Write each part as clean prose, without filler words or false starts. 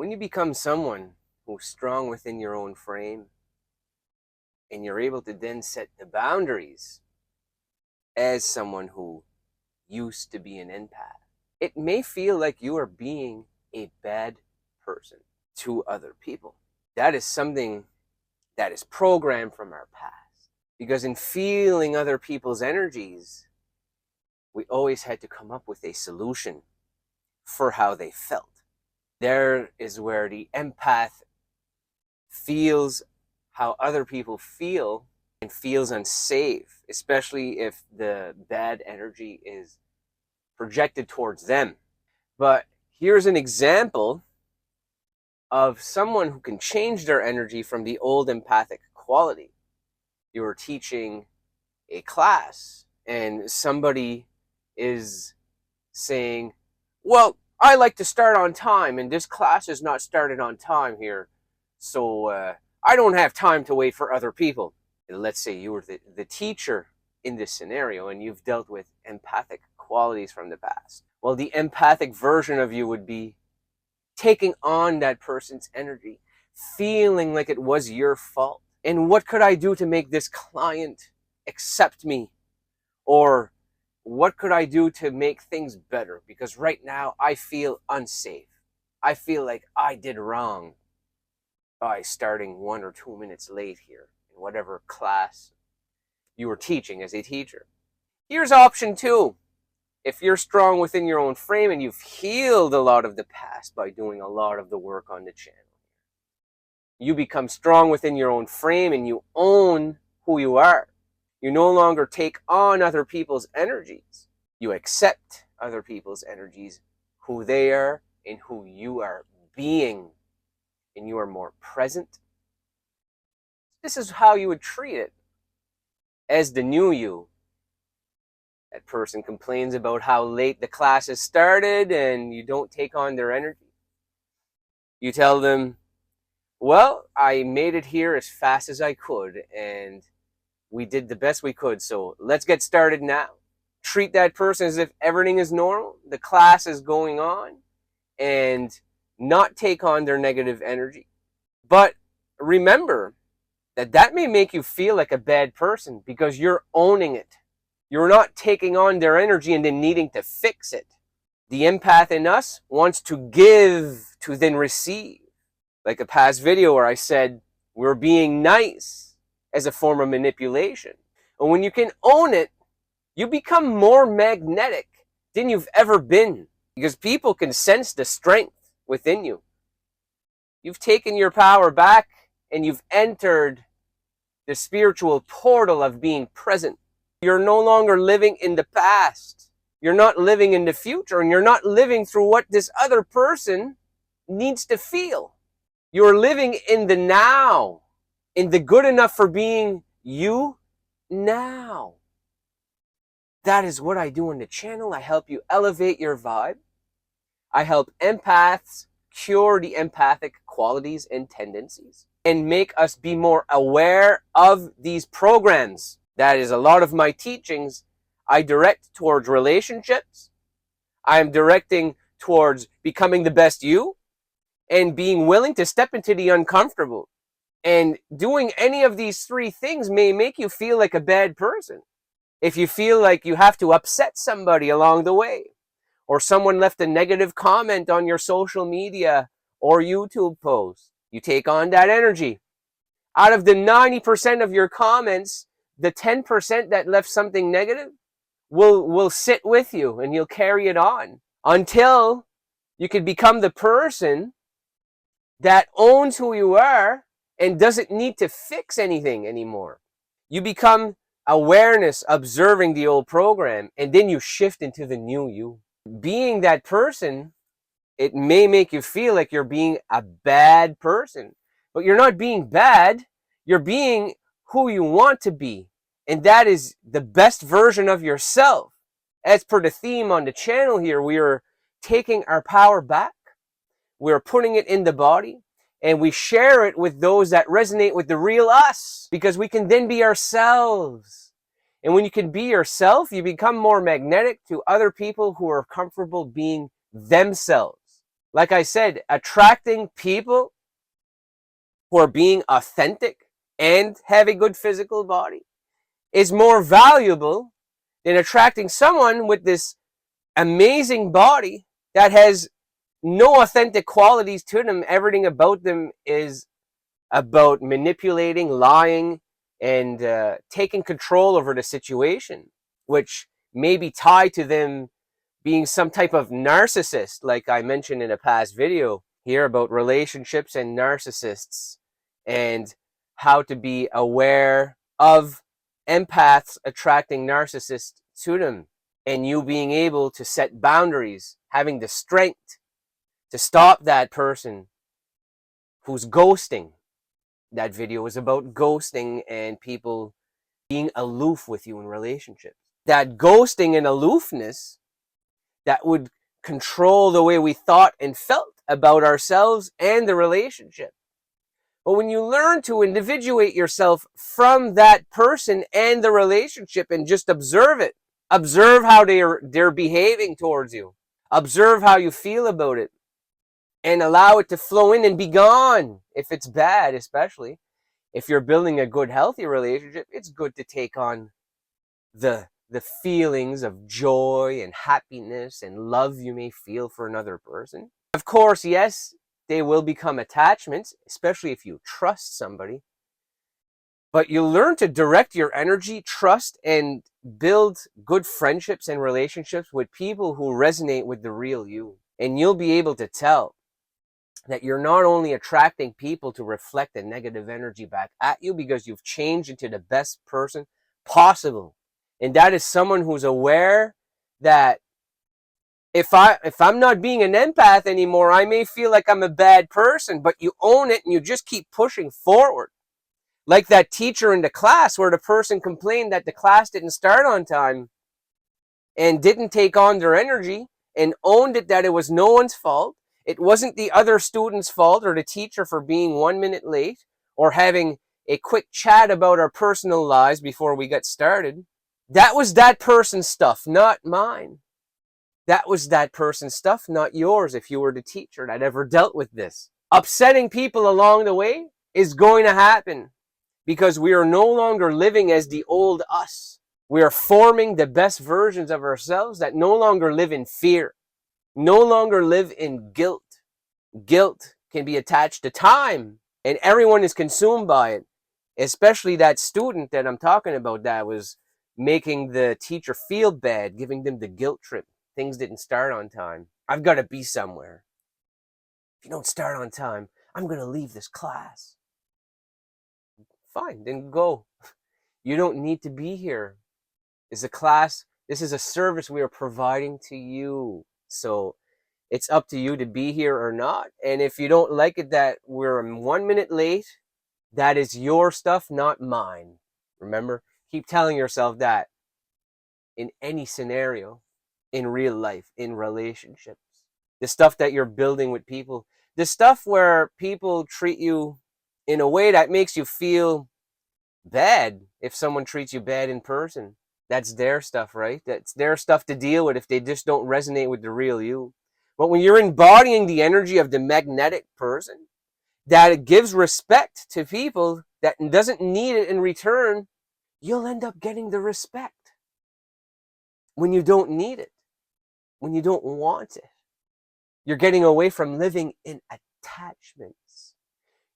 When you become someone who's strong within your own frame and you're able to then set the boundaries as someone who used to be an empath, it may feel like you are being a bad person to other people. That is something that is programmed from our past. Because in feeling other people's energies, we always had to come up with a solution for how they felt. There is where the empath feels how other people feel and feels unsafe, especially if the bad energy is projected towards them. But here's an example of someone who can change their energy from the old empathic quality. You're teaching a class and somebody is saying, well, I like to start on time and this class is not started on time here, so I don't have time to wait for other people. And let's say you were the teacher in this scenario and you've dealt with empathic qualities from the past. Well, the empathic version of you would be taking on that person's energy, feeling like it was your fault. And what could I do to make this client accept me? Or what could I do to make things better? Because right now I feel unsafe. I feel like I did wrong by starting 1 or 2 minutes late here in whatever class you were teaching as a teacher. Here's option 2. If you're strong within your own frame and you've healed a lot of the past by doing a lot of the work on the channel, you become strong within your own frame and you own who you are. You no longer take on other people's energies. You accept other people's energies, who they are and who you are being. And you are more present. This is how you would treat it as the new you. That person complains about how late the class has started and you don't take on their energy. You tell them, well, I made it here as fast as I could and we did the best we could, so let's get started now. Treat that person as if everything is normal, the class is going on, and not take on their negative energy. But remember that may make you feel like a bad person because you're owning it. You're not taking on their energy and then needing to fix it. The empath in us wants to give to then receive. Like a past video where I said we're being nice as a form of manipulation. And when you can own it, you become more magnetic than you've ever been because people can sense the strength within you. You've taken your power back and you've entered the spiritual portal of being present. You're no longer living in the past. You're not living in the future and you're not living through what this other person needs to feel. You're living in the now, in the good enough for being you now. That is what I do on the channel. I help you elevate your vibe. I help empaths cure the empathic qualities and tendencies and make us be more aware of these programs. That is a lot of my teachings. I direct towards relationships. I'm directing towards becoming the best you and being willing to step into the uncomfortable. And doing any of these 3 things may make you feel like a bad person. If you feel like you have to upset somebody along the way, or someone left a negative comment on your social media or YouTube post, you take on that energy. Out of the 90% of your comments, the 10% that left something negative will sit with you and you'll carry it on until you can become the person that owns who you are and doesn't need to fix anything anymore. You become awareness, observing the old program, and then you shift into the new you. Being that person, it may make you feel like you're being a bad person, but you're not being bad. You're being who you want to be, and that is the best version of yourself. As per the theme on the channel here, we are taking our power back. We're putting it in the body. And we share it with those that resonate with the real us, because we can then be ourselves. And when you can be yourself, you become more magnetic to other people who are comfortable being themselves. Like I said, attracting people who are being authentic and have a good physical body is more valuable than attracting someone with this amazing body that has no authentic qualities to them. Everything about them is about manipulating, lying, and taking control over the situation, which may be tied to them being some type of narcissist, like I mentioned in a past video here about relationships and narcissists and how to be aware of empaths attracting narcissists to them, and you being able to set boundaries, having the strength to stop that person who's ghosting. That video is about ghosting and people being aloof with you in relationships. That ghosting and aloofness that would control the way we thought and felt about ourselves and the relationship. But when you learn to individuate yourself from that person and the relationship and just observe it, observe how they're behaving towards you, observe how you feel about it, and allow it to flow in and be gone if it's bad. Especially if you're building a good, healthy relationship, it's good to take on the feelings of joy and happiness and love you may feel for another person. Of course, yes, they will become attachments, especially if you trust somebody. But you learn to direct your energy, trust, and build good friendships and relationships with people who resonate with the real you. And you'll be able to tell that you're not only attracting people to reflect the negative energy back at you because you've changed into the best person possible. And that is someone who's aware that if I'm not being an empath anymore, I may feel like I'm a bad person, but you own it and you just keep pushing forward. Like that teacher in the class where the person complained that the class didn't start on time and didn't take on their energy and owned it that it was no one's fault. It wasn't the other student's fault or the teacher for being 1 minute late or having a quick chat about our personal lives before we got started. That was that person's stuff, not mine. That was that person's stuff, not yours, if you were the teacher that ever dealt with this. Upsetting people along the way is going to happen because we are no longer living as the old us. We are forming the best versions of ourselves that no longer live in fear, no longer live in guilt. Guilt can be attached to time, and everyone is consumed by it, especially that student that I'm talking about that was making the teacher feel bad, giving them the guilt trip. Things didn't start on time. I've got to be somewhere. If you don't start on time, I'm going to leave this class. Fine, then go. You don't need to be here. It's a class. This is a service we are providing to you. So it's up to you to be here or not. And if you don't like it that we're 1 minute late, that is your stuff, not mine. Remember, keep telling yourself that in any scenario, in real life, in relationships, the stuff that you're building with people, the stuff where people treat you in a way that makes you feel bad if someone treats you bad in person. That's their stuff, right? That's their stuff to deal with if they just don't resonate with the real you. But when you're embodying the energy of the magnetic person that gives respect to people that doesn't need it in return, you'll end up getting the respect when you don't need it, when you don't want it. You're getting away from living in attachments.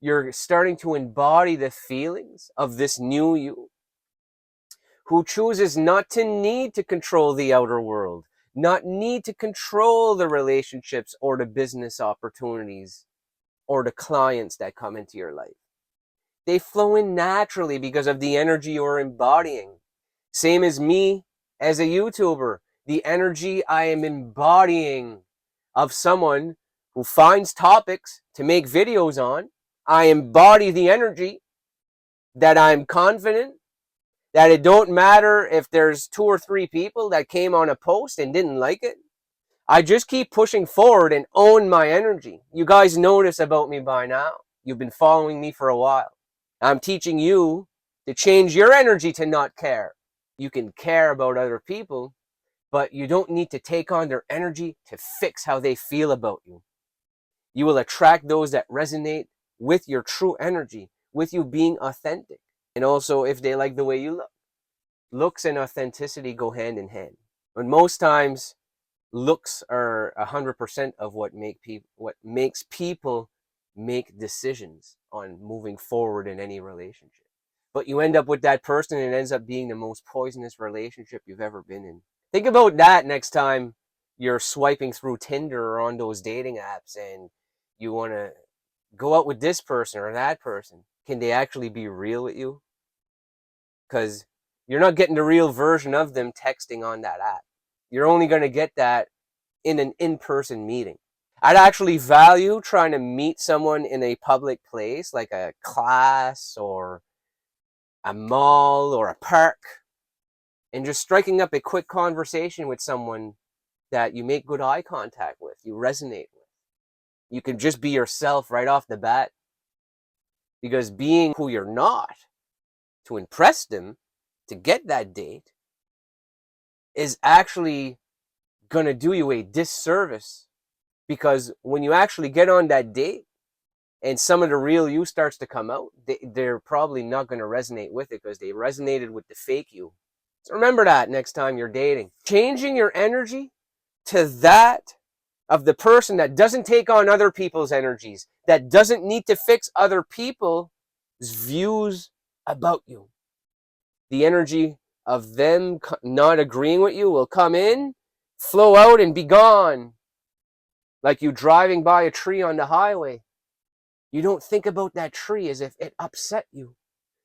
You're starting to embody the feelings of this new you who chooses not to need to control the outer world, not need to control the relationships or the business opportunities or the clients that come into your life. They flow in naturally because of the energy you're embodying. Same as me as a YouTuber, the energy I am embodying of someone who finds topics to make videos on. I embody the energy that I'm confident, that it don't matter if there's 2 or 3 people that came on a post and didn't like it. I just keep pushing forward and own my energy. You guys know this about me by now. You've been following me for a while. I'm teaching you to change your energy to not care. You can care about other people, but you don't need to take on their energy to fix how they feel about you. You will attract those that resonate with your true energy, with you being authentic. And also if they like the way you look. Looks and authenticity go hand in hand. But most times, looks are 100% of what makes people make decisions on moving forward in any relationship. But you end up with that person and it ends up being the most poisonous relationship you've ever been in. Think about that next time you're swiping through Tinder or on those dating apps and you want to go out with this person or that person. Can they actually be real with you? Because you're not getting the real version of them texting on that app. You're only going to get that in an in-person meeting. I'd actually value trying to meet someone in a public place, like a class or a mall or a park, and just striking up a quick conversation with someone that you make good eye contact with, you resonate with. You can just be yourself right off the bat, because being who you're not to impress them, to get that date, is actually going to do you a disservice. Because when you actually get on that date and some of the real you starts to come out, they're probably not going to resonate with it because they resonated with the fake you. So remember that next time you're dating. Changing your energy to that of the person that doesn't take on other people's energies, that doesn't need to fix other people's views about you. The energy of them not agreeing with you will come in, flow out, and be gone. Like you driving by a tree on the highway. You don't think about that tree as if it upset you.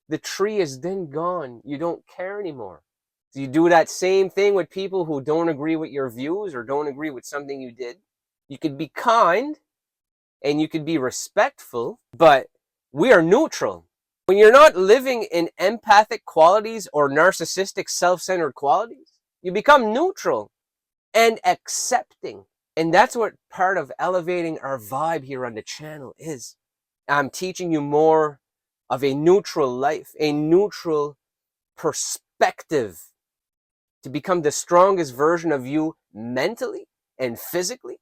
The tree is then gone. You don't care anymore. So you do that same thing with people who don't agree with your views or don't agree with something you did. You could be kind and you could be respectful, but we are neutral. When you're not living in empathic qualities or narcissistic self-centered qualities, you become neutral and accepting. And that's what part of elevating our vibe here on the channel is. I'm teaching you more of a neutral life, a neutral perspective, to become the strongest version of you mentally and physically,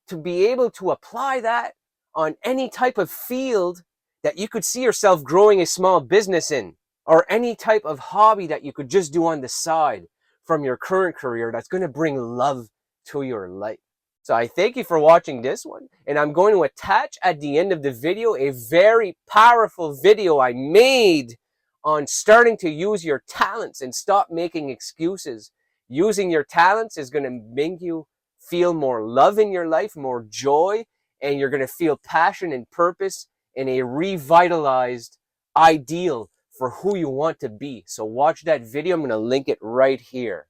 to be able to apply that on any type of field that you could see yourself growing a small business in, or any type of hobby that you could just do on the side from your current career that's going to bring love to your life. So I thank you for watching this one, and I'm going to attach at the end of the video a very powerful video I made on starting to use your talents and stop making excuses. Using your talents is going to make you feel more love in your life, more joy, and you're going to feel passion and purpose and a revitalized ideal for who you want to be. So watch that video. I'm going to link it right here.